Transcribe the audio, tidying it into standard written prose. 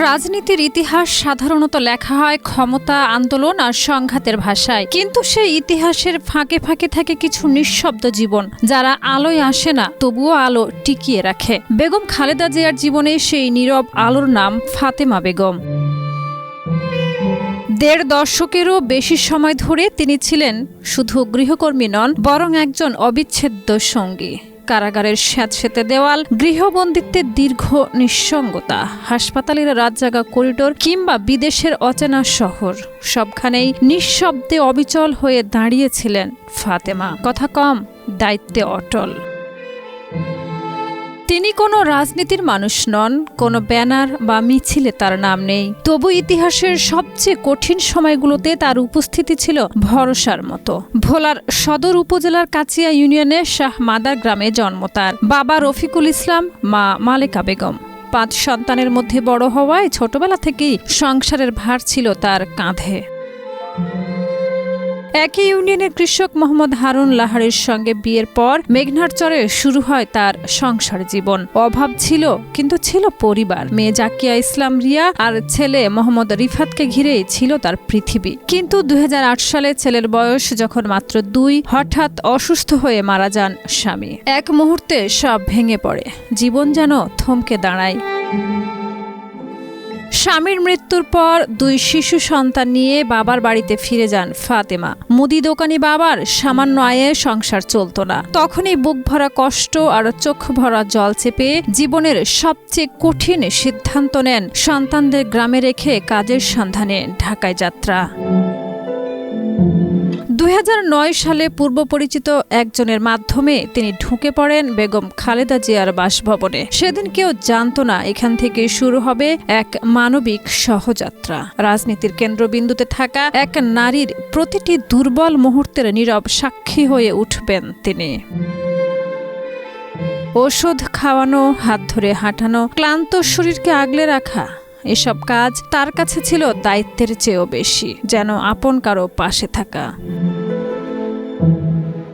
রাজনীতির ইতিহাস সাধারণত লেখা হয় ক্ষমতা, আন্দোলন আর সংঘাতের ভাষায়, কিন্তু সেই ইতিহাসের ফাঁকে ফাঁকে থাকে কিছু নিঃশব্দ জীবন, যারা আলোয় আসে না তবুও আলো টিকিয়ে রাখে। বেগম খালেদা জিয়ার জীবনে সেই নীরব আলোর নাম ফাতেমা বেগম। ১.৫ দশকেরও বেশি সময় ধরে তিনি ছিলেন শুধু গৃহকর্মী নন, বরং একজন অবিচ্ছেদ্য সঙ্গী। কারাগারের স্যাঁতসেঁতে দেওয়াল, গৃহবন্দিত্বের দীর্ঘ নিঃসঙ্গতা, হাসপাতালের রাতজাগা করিডোর কিংবা বিদেশের অচেনা শহর, সবখানেই নিঃশব্দে অবিচল হয়ে দাঁড়িয়েছিলেন ফাতেমা। কথা কম, দায়িত্বে অটল। তিনি কোনো রাজনীতির মানুষ নন, কোনো ব্যানার বা মিছিলে তার নাম নেই। তবু ইতিহাসের সবচেয়ে কঠিন সময়গুলোতে তার উপস্থিতি ছিল ভরসার মতো। ভোলার সদর উপজেলার কাচিয়া ইউনিয়নে শাহ মাদার গ্রামে জন্ম তার। বাবা রফিকুল ইসলাম, মা মালেকা বেগম। ৫ সন্তানের মধ্যে বড় হওয়ায় ছোটবেলা থেকেই সংসারের ভার ছিল তার কাঁধে। একই ইউনিয়নের কৃষক মোহাম্মদ হারুন লাহারের সঙ্গে বিয়ের পর মেঘনার চরে শুরু হয় তার সংসার জীবন। অভাব ছিল, কিন্তু ছিল পরিবার। মেয়ে জাকিয়া ইসলাম রিয়া আর ছেলে মোহাম্মদ রিফাতকে ঘিরেই ছিল তার পৃথিবী। কিন্তু ২০০৮ সালে ছেলের বয়স যখন মাত্র ২, হঠাৎ অসুস্থ হয়ে মারা যান স্বামী। এক মুহূর্তে সব ভেঙে পড়ে, জীবন যেন থমকে দাঁড়ায়। স্বামীর মৃত্যুর পর ২ শিশু সন্তান নিয়ে বাবার বাড়িতে ফিরে যান ফাতেমা। মুদি দোকানি বাবার সামান্য আয়ে সংসার চলত না। তখনই বুক ভরা কষ্ট আর চোখ ভরা জল চেপে জীবনের সবচেয়ে কঠিন সিদ্ধান্ত নেন সন্তানদের গ্রামে রেখে কাজের সন্ধানে ঢাকায় যাত্রা। ২০০৯ সালে পূর্ব পরিচিত একজনের মাধ্যমে তিনি ঢুকে পড়েন বেগম খালেদা জিয়ার বাসভবনে। সেদিন কেউ জানত না এখান থেকে শুরু হবে এক মানবিক সহযাত্রা। রাজনীতির কেন্দ্রবিন্দুতে থাকা এক নারীর প্রতিটি দুর্বল মুহূর্তের নীরব সাক্ষী হয়ে উঠবেন তিনি। ওষুধ খাওয়ানো, হাত ধরে হাঁটানো, ক্লান্ত শরীরকে আগলে রাখা, এসব কাজ তার কাছে ছিল দায়িত্বের চেয়েও বেশি, যেন আপন কারো পাশে থাকা।